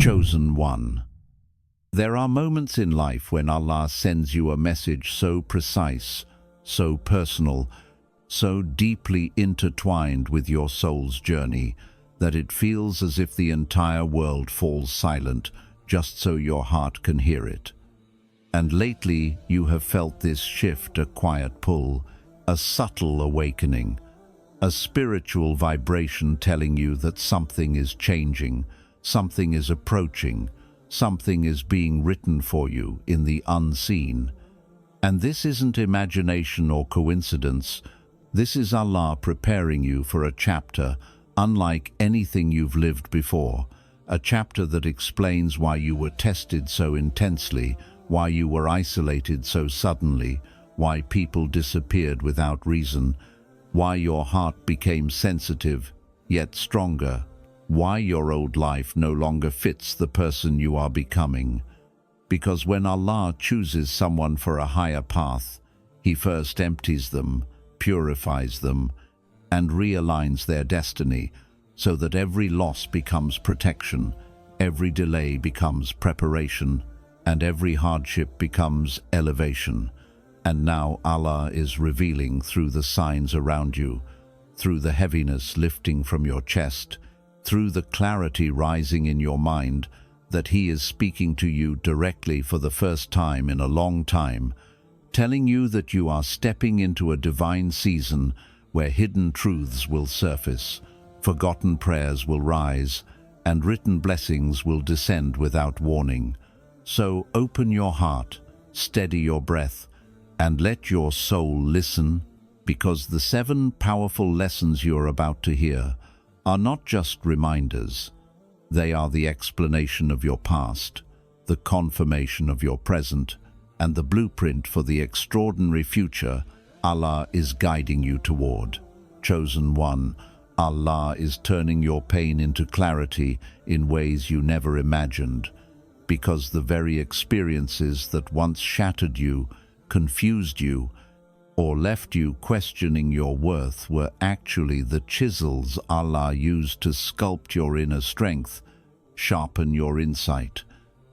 Chosen one. There are moments in life when Allah sends you a message so precise, so personal, so deeply intertwined with your soul's journey that it feels as if the entire world falls silent just so your heart can hear it. And lately you have felt this shift, a quiet pull, a subtle awakening, a spiritual vibration telling you that something is changing, something is approaching, something is being written for you in the unseen. And this isn't imagination or coincidence. This is Allah preparing you for a chapter unlike anything you've lived before, a chapter that explains why you were tested so intensely, why you were isolated so suddenly, why people disappeared without reason, why your heart became sensitive yet stronger, why your old life no longer fits the person you are becoming. Because when Allah chooses someone for a higher path, He first empties them, purifies them, and realigns their destiny so that every loss becomes protection, every delay becomes preparation, and every hardship becomes elevation. And now Allah is revealing through the signs around you, through the heaviness lifting from your chest, through the clarity rising in your mind, that He is speaking to you directly for the first time in a long time, telling you that you are stepping into a divine season where hidden truths will surface, forgotten prayers will rise, and written blessings will descend without warning. So open your heart, steady your breath, and let your soul listen, because the 7 powerful lessons you're about to hear are not just reminders. They are the explanation of your past, the confirmation of your present, and the blueprint for the extraordinary future Allah is guiding you toward. Chosen one, Allah is turning your pain into clarity in ways you never imagined, because the very experiences that once shattered you, confused you, or left you questioning your worth were actually the chisels Allah used to sculpt your inner strength, sharpen your insight,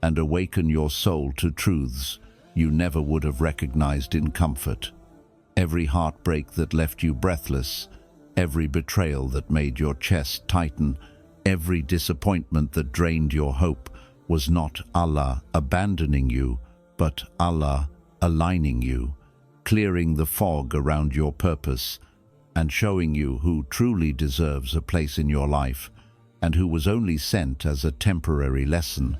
and awaken your soul to truths you never would have recognized in comfort. Every heartbreak that left you breathless, every betrayal that made your chest tighten, every disappointment that drained your hope was not Allah abandoning you, but Allah aligning you, clearing the fog around your purpose, and showing you who truly deserves a place in your life, and who was only sent as a temporary lesson.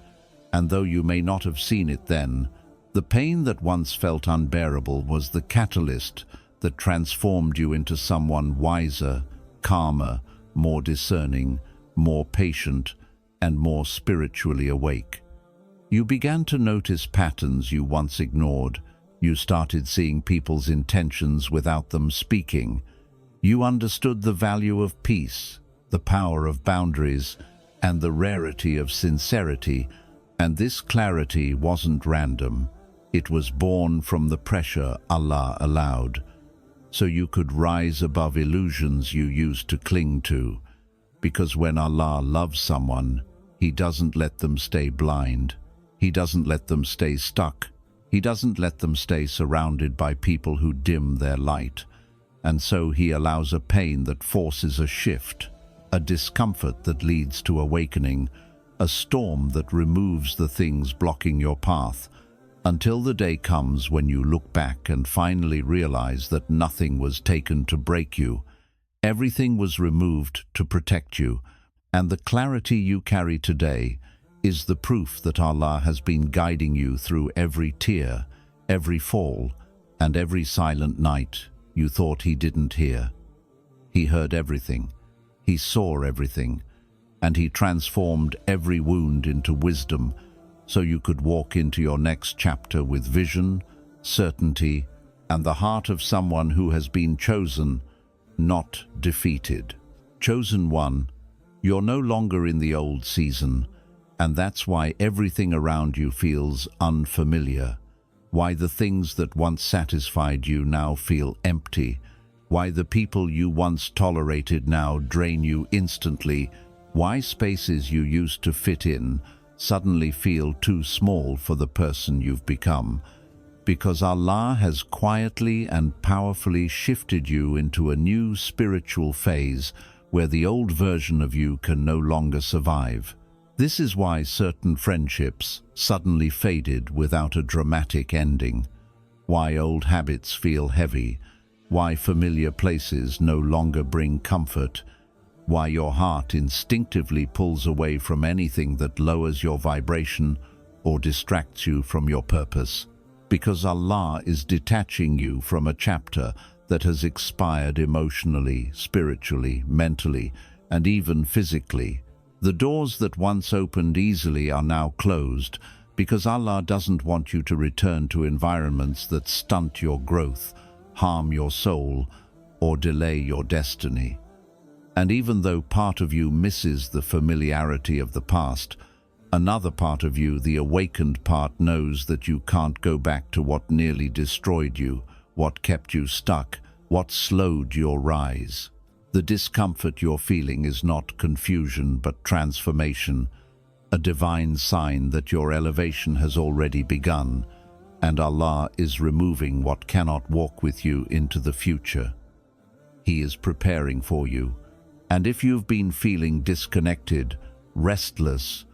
And though you may not have seen it then, the pain that once felt unbearable was the catalyst that transformed you into someone wiser, calmer, more discerning, more patient, and more spiritually awake. You began to notice patterns you once ignored. You started seeing people's intentions without them speaking. You understood the value of peace, the power of boundaries, and the rarity of sincerity. And this clarity wasn't random. It was born from the pressure Allah allowed, so you could rise above illusions you used to cling to. Because when Allah loves someone, He doesn't let them stay blind. He doesn't let them stay stuck. He doesn't let them stay surrounded by people who dim their light. And so He allows a pain that forces a shift, a discomfort that leads to awakening, a storm that removes the things blocking your path, until the day comes when you look back and finally realize that nothing was taken to break you. Everything was removed to protect you, and the clarity you carry today is the proof that Allah has been guiding you through every tear, every fall, and every silent night you thought He didn't hear. He heard everything, He saw everything, and He transformed every wound into wisdom so you could walk into your next chapter with vision, certainty, and the heart of someone who has been chosen, not defeated. Chosen one, you're no longer in the old season, and that's why everything around you feels unfamiliar, why the things that once satisfied you now feel empty, why the people you once tolerated now drain you instantly, why spaces you used to fit in suddenly feel too small for the person you've become, because Allah has quietly and powerfully shifted you into a new spiritual phase where the old version of you can no longer survive. This is why certain friendships suddenly faded without a dramatic ending, why old habits feel heavy, why familiar places no longer bring comfort, why your heart instinctively pulls away from anything that lowers your vibration or distracts you from your purpose. Because Allah is detaching you from a chapter that has expired emotionally, spiritually, mentally, and even physically. The doors that once opened easily are now closed because Allah doesn't want you to return to environments that stunt your growth, harm your soul, or delay your destiny. And even though part of you misses the familiarity of the past, another part of you, the awakened part, knows that you can't go back to what nearly destroyed you, what kept you stuck, what slowed your rise. The discomfort you're feeling is not confusion but transformation, a divine sign that your elevation has already begun, and Allah is removing what cannot walk with you into the future. He is preparing for you. And if you've been feeling disconnected, restless,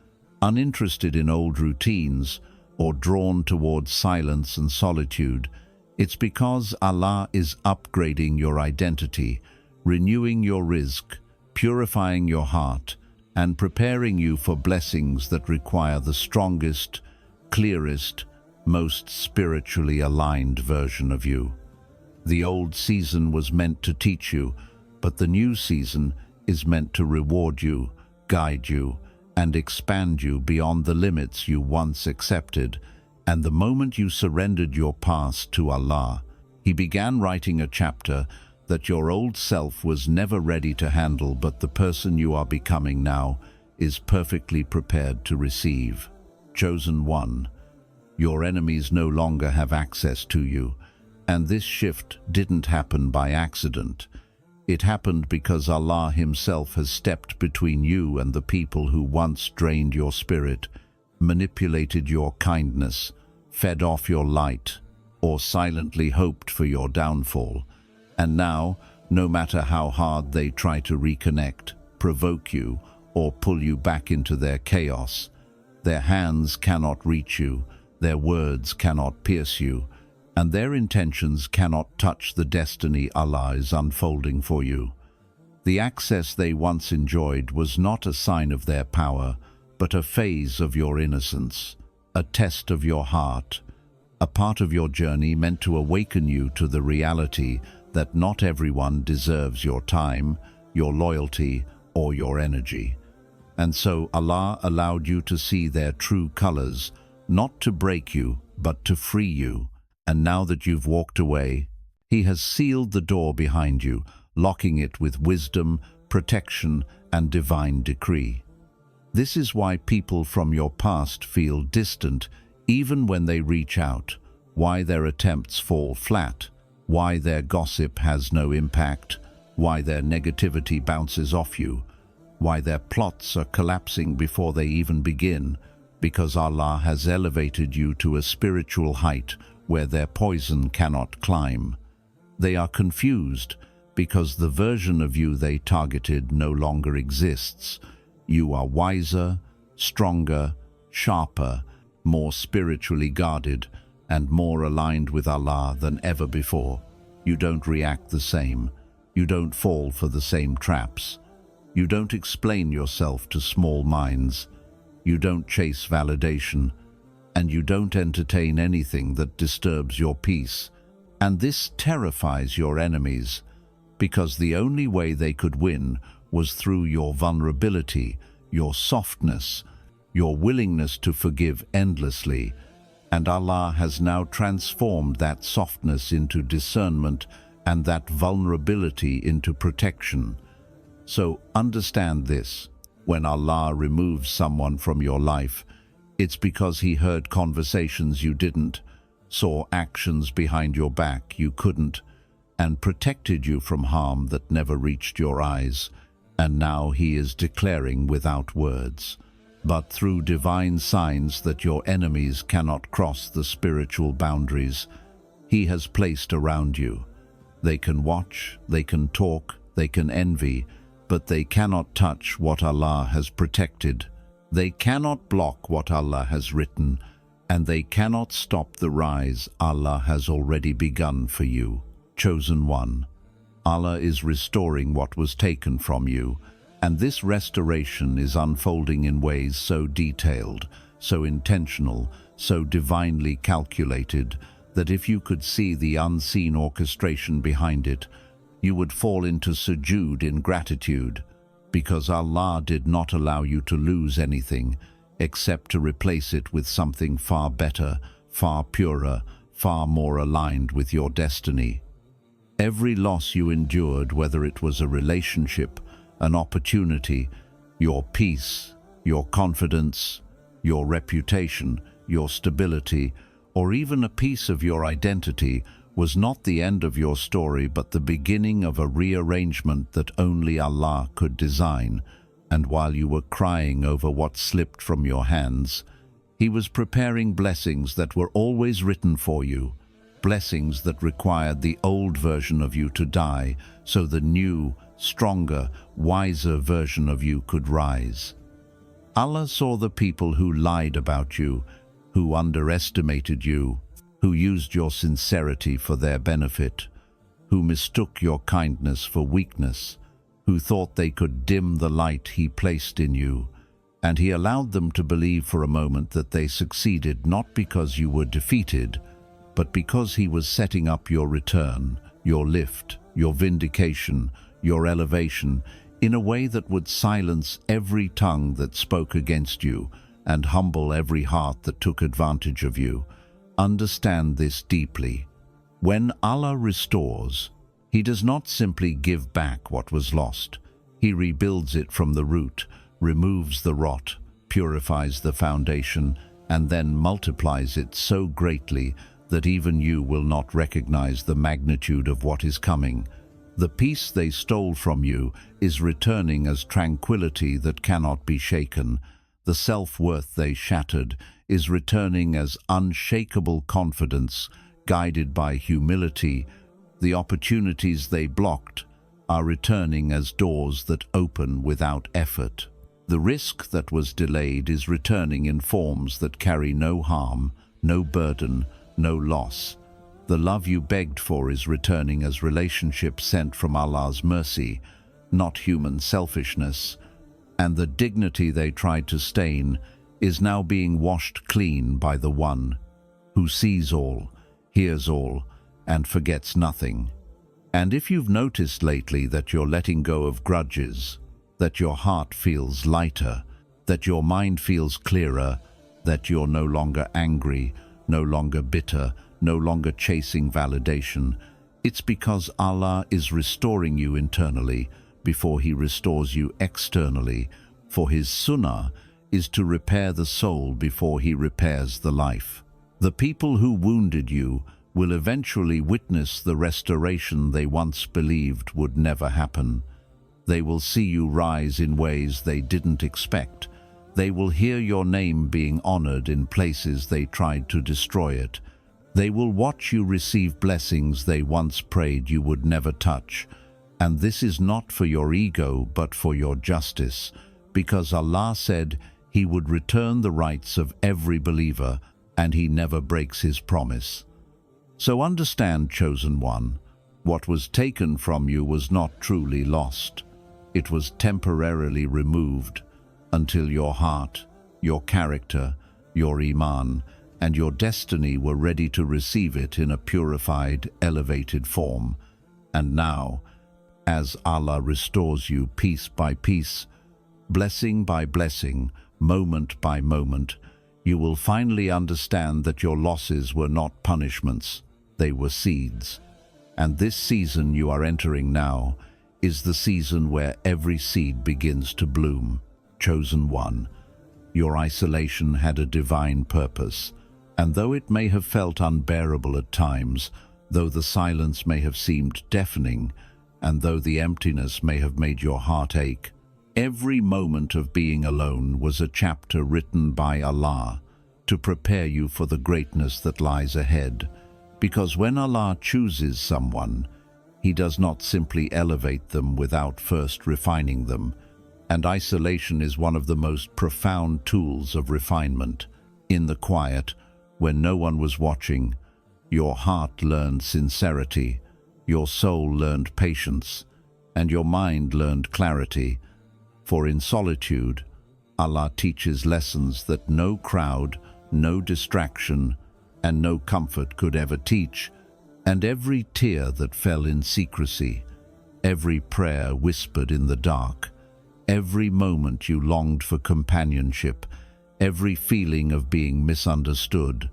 uninterested in old routines, or drawn towards silence and solitude, it's because Allah is upgrading your identity, renewing your rizq, purifying your heart, and preparing you for blessings that require the strongest, clearest, most spiritually aligned version of you. The old season was meant to teach you, but the new season is meant to reward you, guide you, and expand you beyond the limits you once accepted. And the moment you surrendered your past to Allah, He began writing a chapter that your old self was never ready to handle, but the person you are becoming now is perfectly prepared to receive. Chosen one, your enemies no longer have access to you, and this shift didn't happen by accident. It happened because Allah Himself has stepped between you and the people who once drained your spirit, manipulated your kindness, fed off your light, or silently hoped for your downfall. And now, no matter how hard they try to reconnect, provoke you, or pull you back into their chaos, their hands cannot reach you, their words cannot pierce you, and their intentions cannot touch the destiny Allah is unfolding for you. The access they once enjoyed was not a sign of their power, but a phase of your innocence, a test of your heart, a part of your journey meant to awaken you to the reality that not everyone deserves your time, your loyalty, or your energy. And so Allah allowed you to see their true colors, not to break you, but to free you. And now that you've walked away, He has sealed the door behind you, locking it with wisdom, protection, and divine decree. This is why people from your past feel distant even when they reach out, why their attempts fall flat, why their gossip has no impact, why their negativity bounces off you, why their plots are collapsing before they even begin, because Allah has elevated you to a spiritual height where their poison cannot climb. They are confused because the version of you they targeted no longer exists. You are wiser, stronger, sharper, more spiritually guarded, and more aligned with Allah than ever before. You don't react the same. You don't fall for the same traps. You don't explain yourself to small minds. You don't chase validation. And you don't entertain anything that disturbs your peace. And this terrifies your enemies, because the only way they could win was through your vulnerability, your softness, your willingness to forgive endlessly. And Allah has now transformed that softness into discernment and that vulnerability into protection. So understand this: when Allah removes someone from your life, it's because He heard conversations you didn't, saw actions behind your back you couldn't, and protected you from harm that never reached your eyes. And now He is declaring without words, but through divine signs that your enemies cannot cross the spiritual boundaries He has placed around you. They can watch, they can talk, they can envy, but they cannot touch what Allah has protected. They cannot block what Allah has written, and they cannot stop the rise Allah has already begun for you. Chosen one, Allah is restoring what was taken from you, and this restoration is unfolding in ways so detailed, so intentional, so divinely calculated, that if you could see the unseen orchestration behind it, you would fall into sujood in gratitude, because Allah did not allow you to lose anything, except to replace it with something far better, far purer, far more aligned with your destiny. Every loss you endured, whether it was a relationship, an opportunity, your peace, your confidence, your reputation, your stability, or even a piece of your identity, was not the end of your story but the beginning of a rearrangement that only Allah could design. And while you were crying over what slipped from your hands, He was preparing blessings that were always written for you, blessings that required the old version of you to die so the new, stronger, wiser version of you could rise. Allah saw the people who lied about you, who underestimated you, who used your sincerity for their benefit, who mistook your kindness for weakness, who thought they could dim the light He placed in you, and He allowed them to believe for a moment that they succeeded not because you were defeated, but because He was setting up your return, your lift, your vindication, your elevation, in a way that would silence every tongue that spoke against you and humble every heart that took advantage of you. Understand this deeply. When Allah restores, He does not simply give back what was lost. He rebuilds it from the root, removes the rot, purifies the foundation, and then multiplies it so greatly that even you will not recognize the magnitude of what is coming. The peace they stole from you is returning as tranquility that cannot be shaken. The self-worth they shattered is returning as unshakable confidence, guided by humility. The opportunities they blocked are returning as doors that open without effort. The risk that was delayed is returning in forms that carry no harm, no burden, no loss. The love you begged for is returning as relationships sent from Allah's mercy, not human selfishness. And the dignity they tried to stain is now being washed clean by the One who sees all, hears all, and forgets nothing. And if you've noticed lately that you're letting go of grudges, that your heart feels lighter, that your mind feels clearer, that you're no longer angry, no longer bitter, no longer chasing validation, it's because Allah is restoring you internally before He restores you externally, for His sunnah is to repair the soul before He repairs the life. The people who wounded you will eventually witness the restoration they once believed would never happen. They will see you rise in ways they didn't expect. They will hear your name being honored in places they tried to destroy it. They will watch you receive blessings they once prayed you would never touch. And this is not for your ego, but for your justice, because Allah said He would return the rights of every believer, and He never breaks His promise. So understand, chosen one, what was taken from you was not truly lost. It was temporarily removed until your heart, your character, your iman, and your destiny were ready to receive it in a purified, elevated form. And now, as Allah restores you piece by piece, blessing by blessing, moment by moment, you will finally understand that your losses were not punishments, they were seeds. And this season you are entering now is the season where every seed begins to bloom. Chosen one, your isolation had a divine purpose, and though it may have felt unbearable at times, though the silence may have seemed deafening, and though the emptiness may have made your heart ache, Every moment of being alone was a chapter written by Allah to prepare you for the greatness that lies ahead. Because when Allah chooses someone, He does not simply elevate them without first refining them. And isolation is one of the most profound tools of refinement. In the quiet, when no one was watching, your heart learned sincerity, your soul learned patience, and your mind learned clarity. For in solitude, Allah teaches lessons that no crowd, no distraction, and no comfort could ever teach. And every tear that fell in secrecy, every prayer whispered in the dark, every moment you longed for companionship, every feeling of being misunderstood,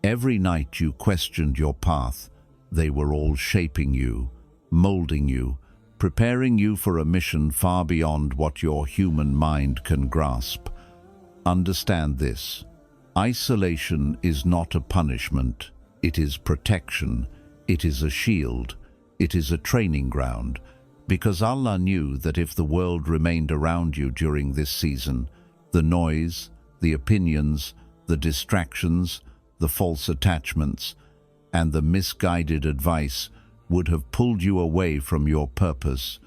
every night you questioned your path, they were all shaping you, molding you, preparing you for a mission far beyond what your human mind can grasp. Understand this: isolation is not a punishment, it is protection, it is a shield, it is a training ground, because Allah knew that if the world remained around you during this season, the noise, the opinions, the distractions, the false attachments, and the misguided advice would have pulled you away from your purpose,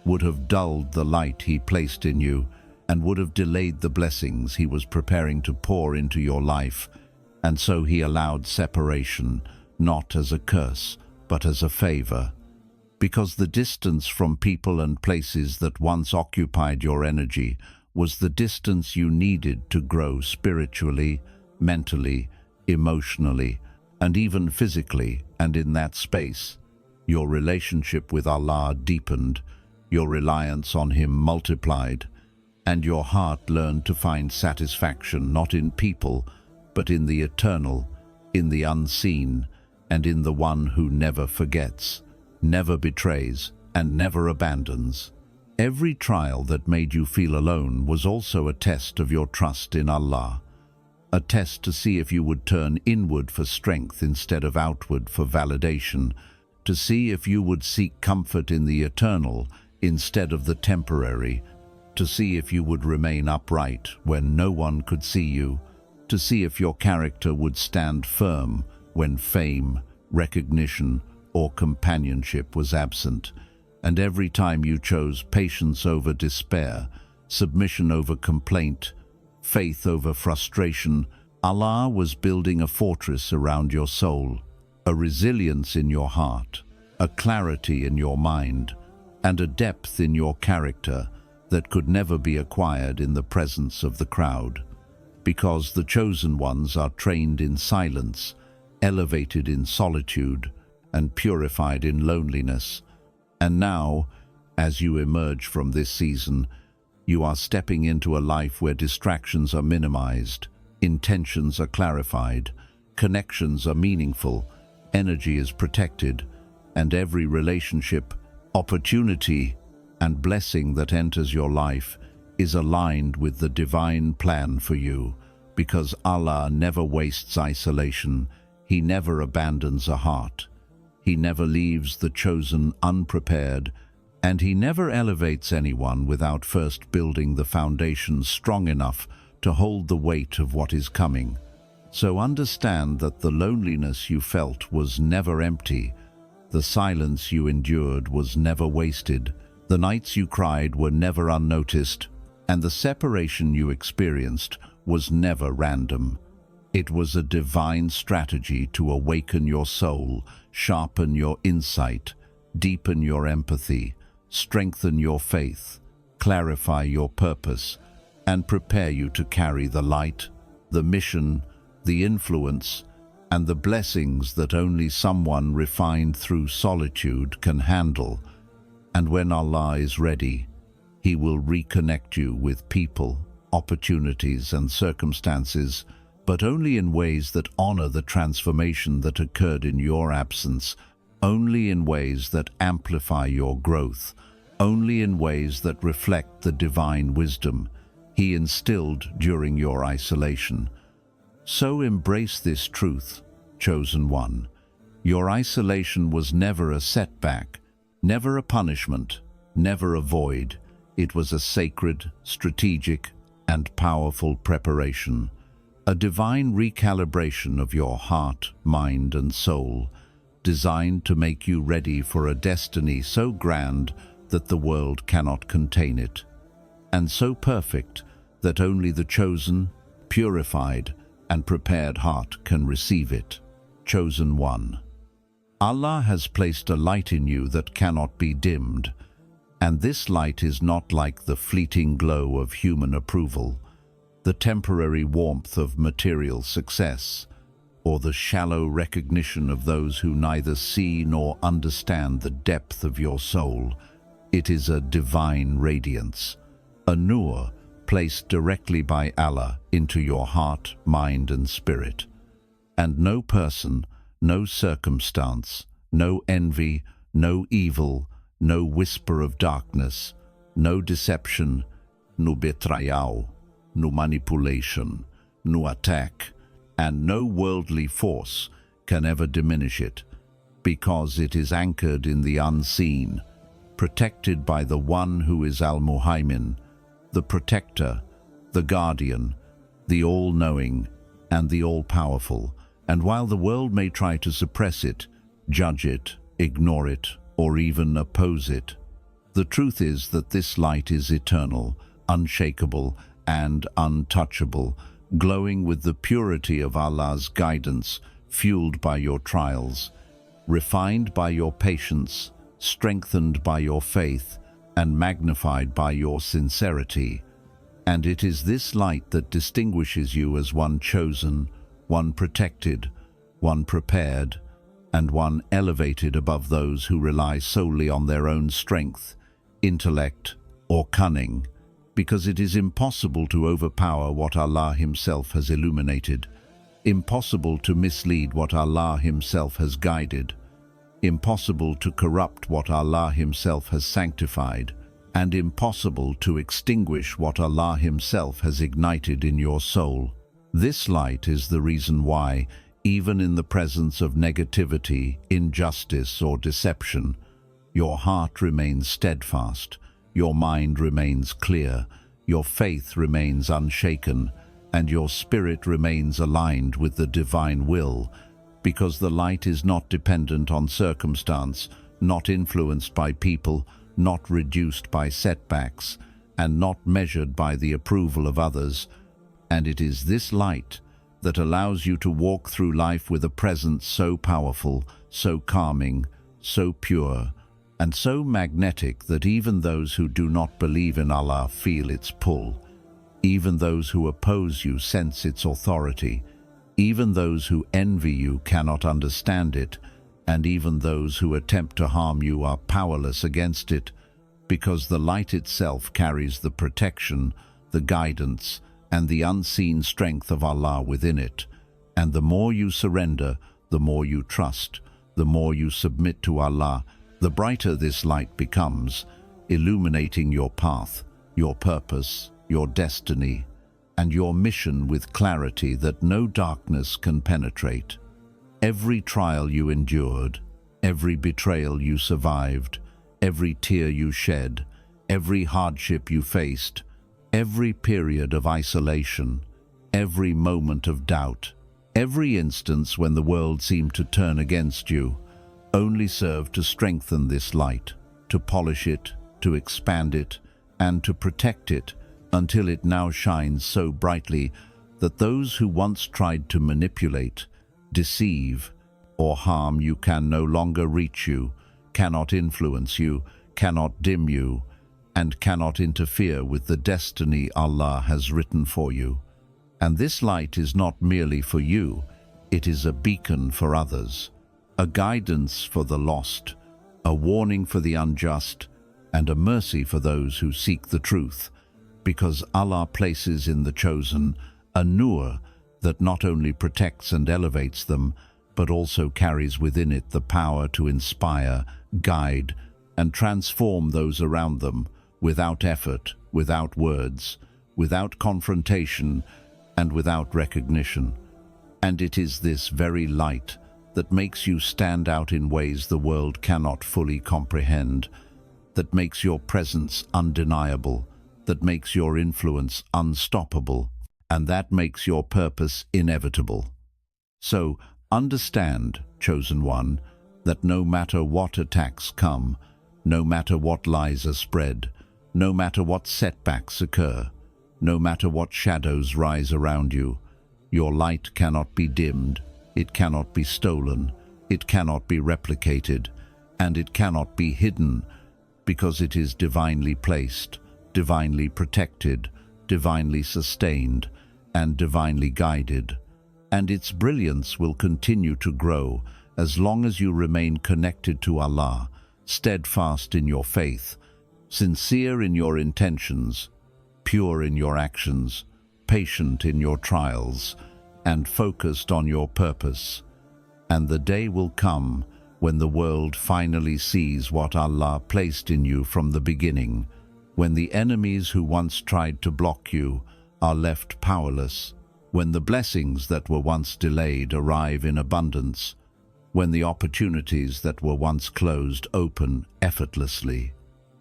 would have dulled the light He placed in you, and would have delayed the blessings He was preparing to pour into your life. And so He allowed separation, not as a curse, but as a favor. Because the distance from people and places that once occupied your energy was the distance you needed to grow spiritually, mentally, emotionally, and even physically. And in that space, your relationship with Allah deepened, your reliance on Him multiplied, and your heart learned to find satisfaction not in people, but in the eternal, in the unseen, and in the One who never forgets, never betrays, and never abandons. Every trial that made you feel alone was also a test of your trust in Allah, a test to see if you would turn inward for strength instead of outward for validation, to see if you would seek comfort in the eternal instead of the temporary, to see if you would remain upright when no one could see you, to see if your character would stand firm when fame, recognition, or companionship was absent. And every time you chose patience over despair, submission over complaint, faith over frustration, Allah was building a fortress around your soul, a resilience in your heart, a clarity in your mind, and a depth in your character that could never be acquired in the presence of the crowd. Because the chosen ones are trained in silence, elevated in solitude, and purified in loneliness. And now, as you emerge from this season, you are stepping into a life where distractions are minimized, intentions are clarified, connections are meaningful, energy is protected, and every relationship, opportunity, and blessing that enters your life is aligned with the divine plan for you. Because Allah never wastes isolation, He never abandons a heart, He never leaves the chosen unprepared, and He never elevates anyone without first building the foundation strong enough to hold the weight of what is coming. So understand that the loneliness you felt was never empty, the silence you endured was never wasted, the nights you cried were never unnoticed, and the separation you experienced was never random. It was a divine strategy to awaken your soul, sharpen your insight, deepen your empathy, strengthen your faith, clarify your purpose, and prepare you to carry the light, the mission, the influence, and the blessings that only someone refined through solitude can handle. And when Allah is ready, He will reconnect you with people, opportunities, and circumstances, but only in ways that honor the transformation that occurred in your absence, only in ways that amplify your growth, only in ways that reflect the divine wisdom He instilled during your isolation. So embrace this truth, chosen one. Your isolation was never a setback, never a punishment, never a void. It was a sacred, strategic, and powerful preparation, a divine recalibration of your heart, mind, and soul, designed to make you ready for a destiny so grand that the world cannot contain it, and so perfect that only the chosen, purified, and prepared heart can receive it. Chosen one. Allah has placed a light in you that cannot be dimmed, and this light is not like the fleeting glow of human approval, the temporary warmth of material success, or the shallow recognition of those who neither see nor understand the depth of your soul. It is a divine radiance, a nur placed directly by Allah into your heart, mind, and spirit. And no person, no circumstance, no envy, no evil, no whisper of darkness, no deception, no betrayal, no manipulation, no attack, and no worldly force can ever diminish it, because it is anchored in the unseen, protected by the one who is Al-Muhaymin, the protector, the guardian, the all-knowing, and the all-powerful. And while the world may try to suppress it, judge it, ignore it, or even oppose it, the truth is that this light is eternal, unshakable, and untouchable, glowing with the purity of Allah's guidance, fueled by your trials, refined by your patience, strengthened by your faith, and magnified by your sincerity. And it is this light that distinguishes you as one chosen, one protected, one prepared, and one elevated above those who rely solely on their own strength, intellect, or cunning, because it is impossible to overpower what Allah Himself has illuminated, impossible to mislead what Allah Himself has guided, impossible to corrupt what Allah Himself has sanctified, and impossible to extinguish what Allah Himself has ignited in your soul. This light is the reason why, even in the presence of negativity, injustice, or deception, your heart remains steadfast, your mind remains clear, your faith remains unshaken, and your spirit remains aligned with the divine will, because the light is not dependent on circumstance, not influenced by people, not reduced by setbacks, and not measured by the approval of others. And it is this light that allows you to walk through life with a presence so powerful, so calming, so pure, and so magnetic that even those who do not believe in Allah feel its pull. Even those who oppose you sense its authority. Even those who envy you cannot understand it, and even those who attempt to harm you are powerless against it, because the light itself carries the protection, the guidance, and the unseen strength of Allah within it. And the more you surrender, the more you trust, the more you submit to Allah, the brighter this light becomes, illuminating your path, your purpose, your destiny, and your mission with clarity that no darkness can penetrate. Every trial you endured, every betrayal you survived, every tear you shed, every hardship you faced, every period of isolation, every moment of doubt, every instance when the world seemed to turn against you, only served to strengthen this light, to polish it, to expand it, and to protect it, until it now shines so brightly that those who once tried to manipulate, deceive, or harm you can no longer reach you, cannot influence you, cannot dim you, and cannot interfere with the destiny Allah has written for you. And this light is not merely for you, it is a beacon for others, a guidance for the lost, a warning for the unjust, and a mercy for those who seek the truth, because Allah places in the chosen a nur that not only protects and elevates them, but also carries within it the power to inspire, guide, and transform those around them, without effort, without words, without confrontation, and without recognition. And it is this very light that makes you stand out in ways the world cannot fully comprehend, that makes your presence undeniable, that makes your influence unstoppable, and that makes your purpose inevitable. So, understand, chosen one, that no matter what attacks come, no matter what lies are spread, no matter what setbacks occur, no matter what shadows rise around you, your light cannot be dimmed, it cannot be stolen, it cannot be replicated, and it cannot be hidden, because it is divinely placed, divinely protected, divinely sustained, and divinely guided. And its brilliance will continue to grow as long as you remain connected to Allah, steadfast in your faith, sincere in your intentions, pure in your actions, patient in your trials, and focused on your purpose. And the day will come when the world finally sees what Allah placed in you from the beginning, when the enemies who once tried to block you are left powerless, when the blessings that were once delayed arrive in abundance, when the opportunities that were once closed open effortlessly,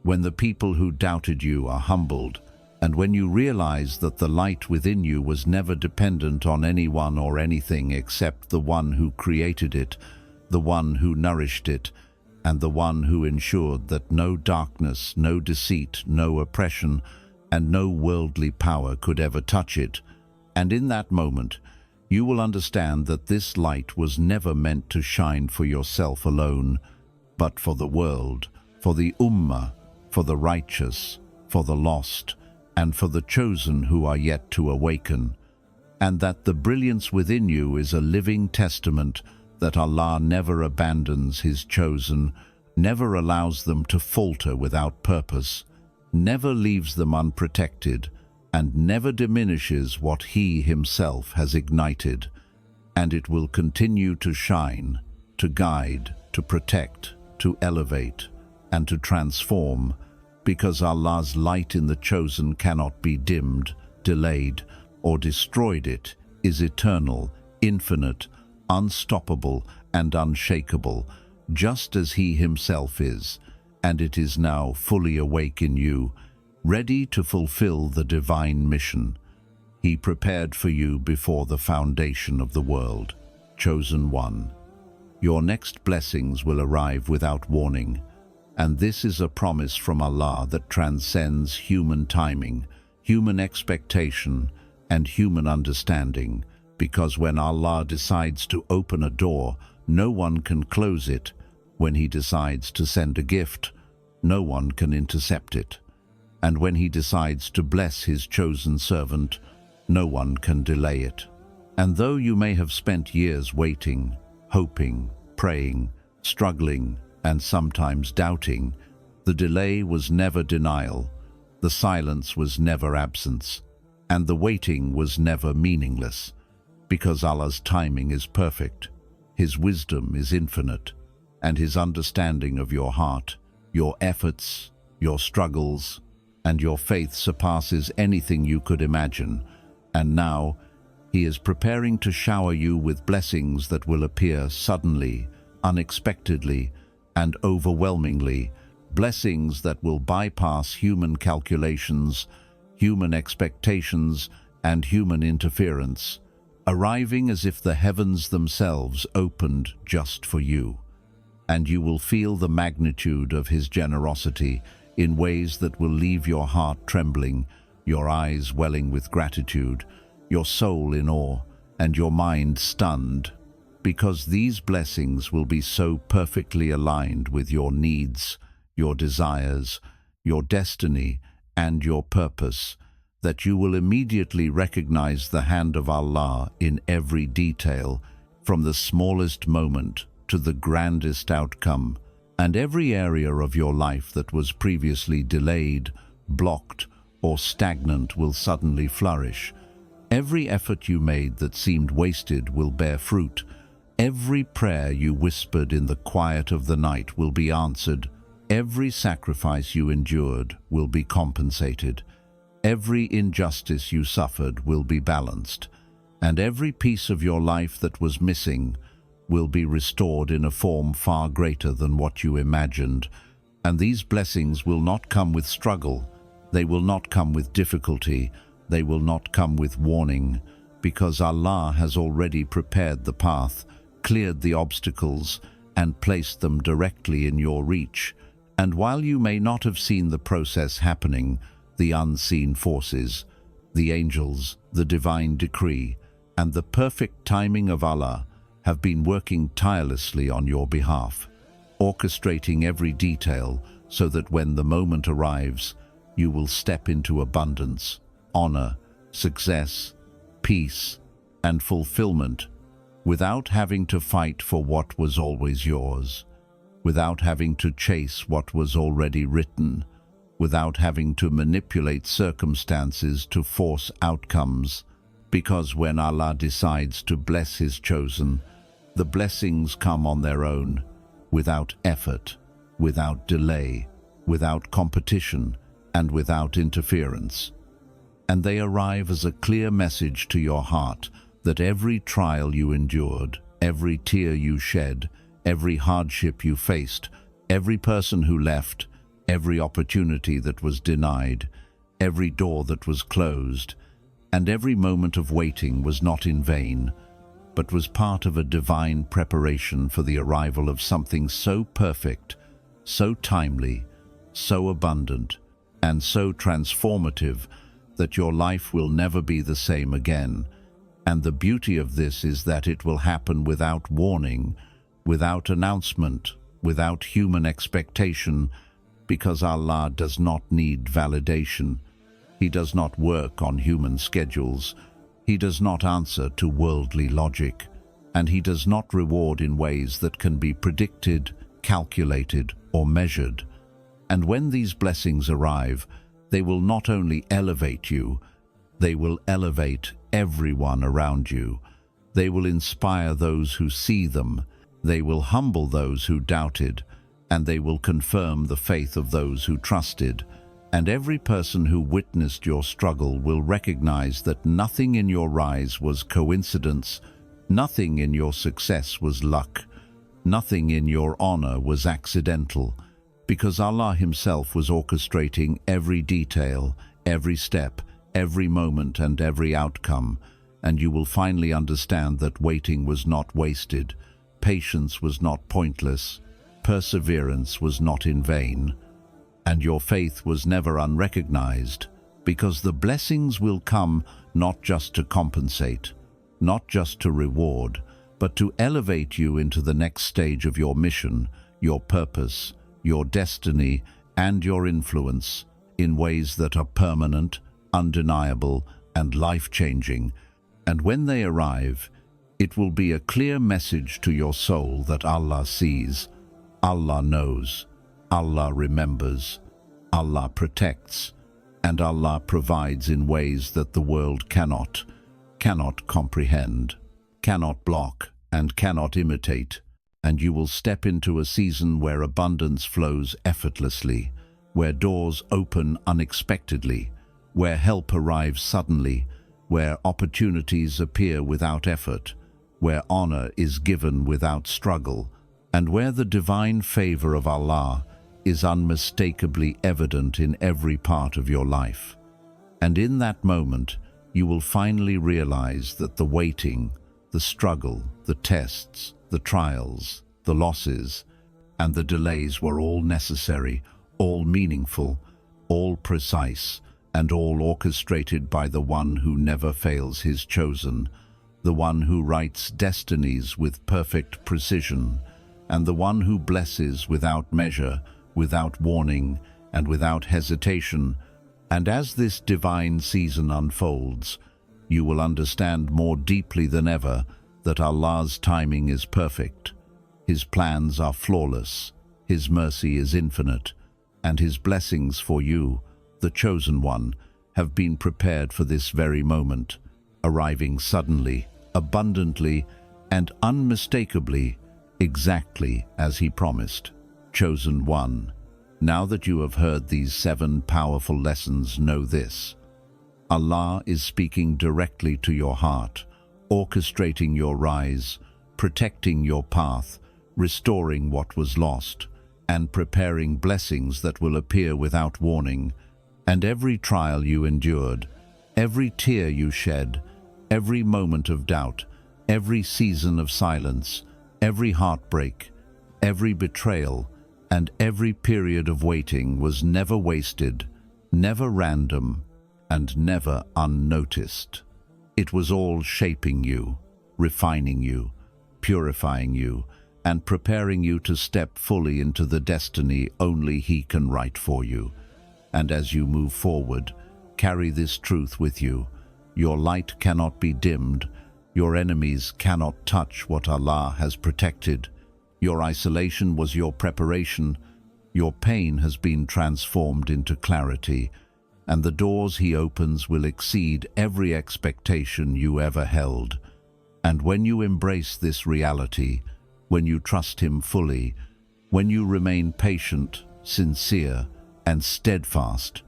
when the people who doubted you are humbled, and when you realize that the light within you was never dependent on anyone or anything except the one who created it, the one who nourished it, and the one who ensured that no darkness, no deceit, no oppression, and no worldly power could ever touch it. And in that moment, you will understand that this light was never meant to shine for yourself alone, but for the world, for the Ummah, for the righteous, for the lost, and for the chosen who are yet to awaken, and that the brilliance within you is a living testament that Allah never abandons His chosen, never allows them to falter without purpose, never leaves them unprotected, and never diminishes what He Himself has ignited, and it will continue to shine, to guide, to protect, to elevate, and to transform, because Allah's light in the chosen cannot be dimmed, delayed, or destroyed. It is eternal, infinite, unstoppable, and unshakable, just as He Himself is, and it is now fully awake in you, ready to fulfill the divine mission He prepared for you before the foundation of the world. Chosen one, your next blessings will arrive without warning, and this is a promise from Allah that transcends human timing, human expectation, and human understanding, because when Allah decides to open a door, no one can close it. When He decides to send a gift, no one can intercept it. And when He decides to bless His chosen servant, no one can delay it. And though you may have spent years waiting, hoping, praying, struggling, and sometimes doubting, the delay was never denial, the silence was never absence, and the waiting was never meaningless, because Allah's timing is perfect, His wisdom is infinite, and His understanding of your heart, your efforts, your struggles, and your faith surpasses anything you could imagine. And now, He is preparing to shower you with blessings that will appear suddenly, unexpectedly, and overwhelmingly, blessings that will bypass human calculations, human expectations, and human interference, arriving as if the heavens themselves opened just for you. And you will feel the magnitude of His generosity in ways that will leave your heart trembling, your eyes welling with gratitude, your soul in awe, and your mind stunned, because these blessings will be so perfectly aligned with your needs, your desires, your destiny, and your purpose, that you will immediately recognize the hand of Allah in every detail, from the smallest moment to the grandest outcome, and every area of your life that was previously delayed, blocked, or stagnant will suddenly flourish. Every effort you made that seemed wasted will bear fruit. Every prayer you whispered in the quiet of the night will be answered. Every sacrifice you endured will be compensated. Every injustice you suffered will be balanced. And every piece of your life that was missing will be restored in a form far greater than what you imagined, And these blessings will not come with struggle. They will not come with difficulty. They will not come with warning, because Allah has already prepared the path, cleared the obstacles, and placed them directly in your reach. And while you may not have seen the process happening, the unseen forces, the angels, the divine decree, and the perfect timing of Allah have been working tirelessly on your behalf, orchestrating every detail so that when the moment arrives, you will step into abundance, honor, success, peace, and fulfillment without having to fight for what was always yours, without having to chase what was already written, without having to manipulate circumstances to force outcomes, because when Allah decides to bless His chosen, the blessings come on their own, without effort, without delay, without competition, and without interference. And they arrive as a clear message to your heart that every trial you endured, every tear you shed, every hardship you faced, every person who left, every opportunity that was denied, every door that was closed, and every moment of waiting was not in vain, but was part of a divine preparation for the arrival of something so perfect, so timely, so abundant, and so transformative that your life will never be the same again. And the beauty of this is that it will happen without warning, without announcement, without human expectation, because Allah does not need validation. He does not work on human schedules. He does not answer to worldly logic, and He does not reward in ways that can be predicted, calculated, or measured. And when these blessings arrive, they will not only elevate you, they will elevate everyone around you. They will inspire those who see them. They will humble those who doubted, and they will confirm the faith of those who trusted. And every person who witnessed your struggle will recognize that nothing in your rise was coincidence, nothing in your success was luck, nothing in your honor was accidental, because Allah Himself was orchestrating every detail, every step, every moment, and every outcome. And you will finally understand that waiting was not wasted, patience was not pointless, perseverance was not in vain, and your faith was never unrecognized, because the blessings will come not just to compensate, not just to reward, but to elevate you into the next stage of your mission, your purpose, your destiny, and your influence in ways that are permanent, undeniable, and life-changing. And when they arrive, it will be a clear message to your soul that Allah sees, Allah knows, Allah remembers, Allah protects, and Allah provides in ways that the world cannot comprehend, cannot block, and cannot imitate. And you will step into a season where abundance flows effortlessly, where doors open unexpectedly, where help arrives suddenly, where opportunities appear without effort, where honor is given without struggle, and where the divine favor of Allah is unmistakably evident in every part of your life. And in that moment, you will finally realize that the waiting, the struggle, the tests, the trials, the losses, and the delays were all necessary, all meaningful, all precise, and all orchestrated by the one who never fails his chosen, the one who writes destinies with perfect precision, and the one who blesses without measure, without warning, and without hesitation. And as this divine season unfolds, you will understand more deeply than ever that Allah's timing is perfect, His plans are flawless, His mercy is infinite, and His blessings for you, the chosen one, have been prepared for this very moment, arriving suddenly, abundantly, and unmistakably, exactly as He promised. Chosen one, now that you have heard these 7 powerful lessons, know this: Allah is speaking directly to your heart, orchestrating your rise, protecting your path, restoring what was lost, and preparing blessings that will appear without warning. And every trial you endured, every tear you shed, every moment of doubt, every season of silence, every heartbreak, every betrayal, and every period of waiting was never wasted, never random, and never unnoticed. It was all shaping you, refining you, purifying you, and preparing you to step fully into the destiny only He can write for you. And as you move forward, carry this truth with you. Your light cannot be dimmed. Your enemies cannot touch what Allah has protected. Your isolation was your preparation. Your pain has been transformed into clarity, and the doors He opens will exceed every expectation you ever held. And when you embrace this reality, when you trust Him fully, when you remain patient, sincere, and steadfast,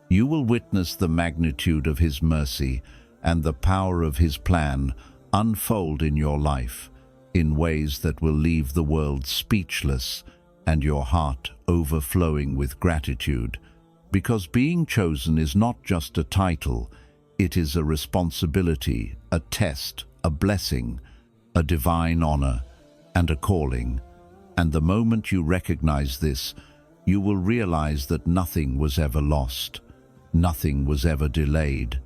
you will witness the magnitude of His mercy and the power of His plan unfold in your life in ways that will leave the world speechless and your heart overflowing with gratitude. Because being chosen is not just a title, it is a responsibility, a test, a blessing, a divine honor, and a calling. And the moment you recognize this, you will realize that nothing was ever lost, nothing was ever delayed,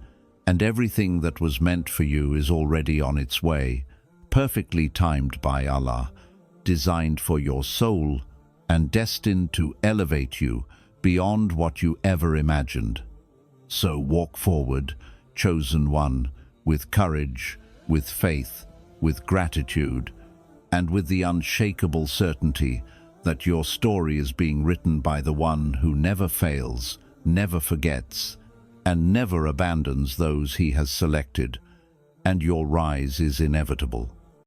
and everything that was meant for you is already on its way, perfectly timed by Allah, designed for your soul, and destined to elevate you beyond what you ever imagined. So walk forward, chosen one, with courage, with faith, with gratitude, and with the unshakable certainty that your story is being written by the one who never fails, never forgets, and never abandons those He has selected, and your rise is inevitable.